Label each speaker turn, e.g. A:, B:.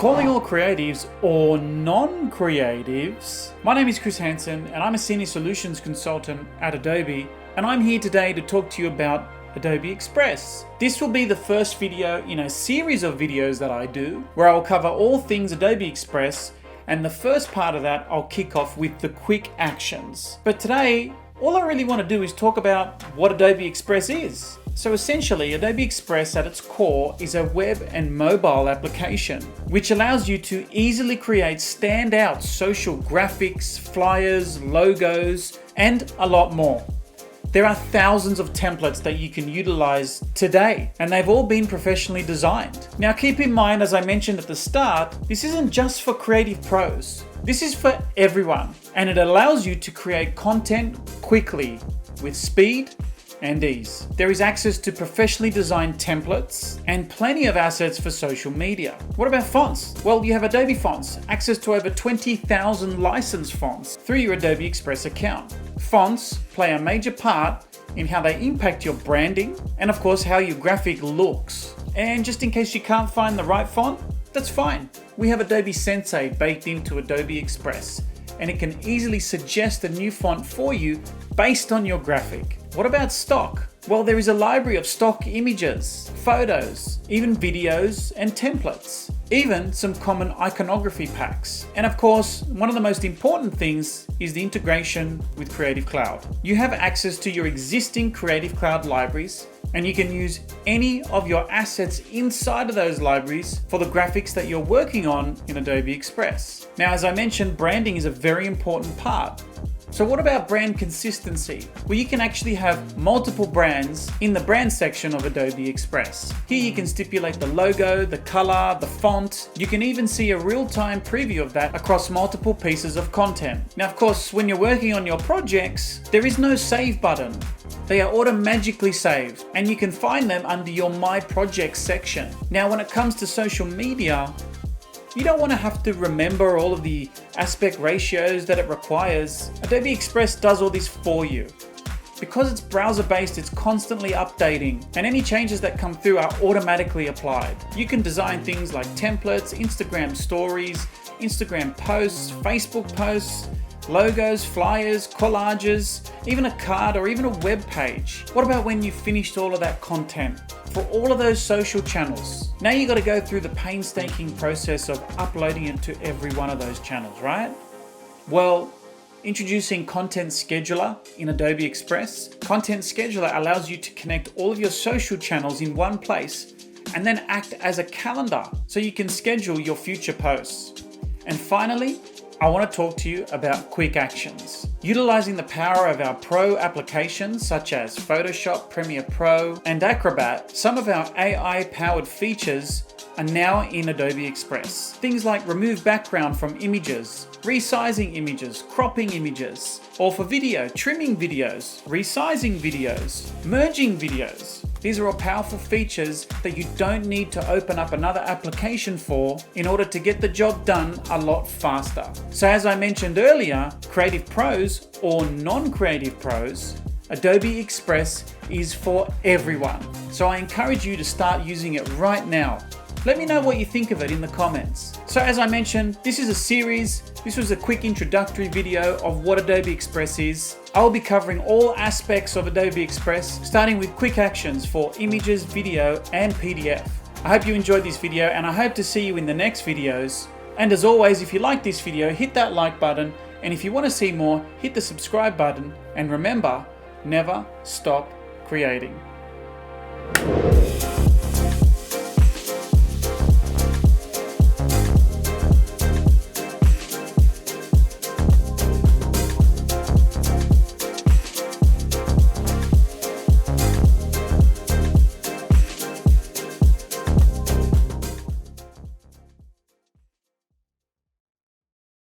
A: Calling all creatives or non-creatives. My name is Chris Hansen and I'm a Senior Solutions Consultant at Adobe, and I'm here today to talk to you about Adobe Express. This will be the first video in a series of videos that I do where I'll cover all things Adobe Express, and the first part of that I'll kick off with the quick actions. But today, all I really want to do is talk about what Adobe Express is. So essentially, Adobe Express at its core is a web and mobile application, which allows you to easily create standout social graphics, flyers, logos, and a lot more. There are thousands of templates that you can utilize today, and they've all been professionally designed. Now keep in mind, as I mentioned at the start, this isn't just for creative pros. This is for everyone, and it allows you to create content quickly with speed and ease. There is access to professionally designed templates and plenty of assets for social media. What about fonts? Well, you have Adobe Fonts, access to over 20,000 licensed fonts through your Adobe Express account. Fonts play a major part in how they impact your branding and of course how your graphic looks. And just in case you can't find the right font, that's fine. We have Adobe Sensei baked into Adobe Express, and it can easily suggest a new font for you based on your graphic. What about stock? Well, there is a library of stock images, photos, even videos and templates, even some common iconography packs. And of course, one of the most important things is the integration with Creative Cloud. You have access to your existing Creative Cloud libraries, and you can use any of your assets inside of those libraries for the graphics that you're working on in Adobe Express. Now, as I mentioned, branding is a very important part. So what about brand consistency? Well, you can actually have multiple brands in the brand section of Adobe Express. Here you can stipulate the logo, the color, the font. You can even see a real-time preview of that across multiple pieces of content. Now, of course, when you're working on your projects, there is no save button. They are automatically saved, and you can find them under your My Projects section. Now, when it comes to social media, you don't want to have to remember all of the aspect ratios that it requires. Adobe Express does all this for you. Because it's browser-based, it's constantly updating, and any changes that come through are automatically applied. You can design things like templates, Instagram stories, Instagram posts, Facebook posts, logos, flyers, collages, even a card or even a web page. What about when you've finished all of that content for all of those social channels? Now you got to go through the painstaking process of uploading it to every one of those channels, right? Well, introducing Content Scheduler in Adobe Express. Content Scheduler allows you to connect all of your social channels in one place and then act as a calendar so you can schedule your future posts. And finally, I want to talk to you about quick actions. Utilizing the power of our pro applications such as Photoshop, Premiere Pro, and Acrobat, some of our AI-powered features are now in Adobe Express. Things like remove background from images, resizing images, cropping images, or for video, trimming videos, resizing videos, merging videos. These are all powerful features that you don't need to open up another application for in order to get the job done a lot faster. So as I mentioned earlier, creative pros or non-creative pros, Adobe Express is for everyone. So I encourage you to start using it right now. Let me know what you think of it in the comments. So as I mentioned, this is a series. This was a quick introductory video of what Adobe Express is. I will be covering all aspects of Adobe Express, starting with quick actions for images, video, and PDF. I hope you enjoyed this video, and I hope to see you in the next videos. And as always, if you like this video, hit that like button. And if you want to see more, hit the subscribe button. And remember, never stop creating.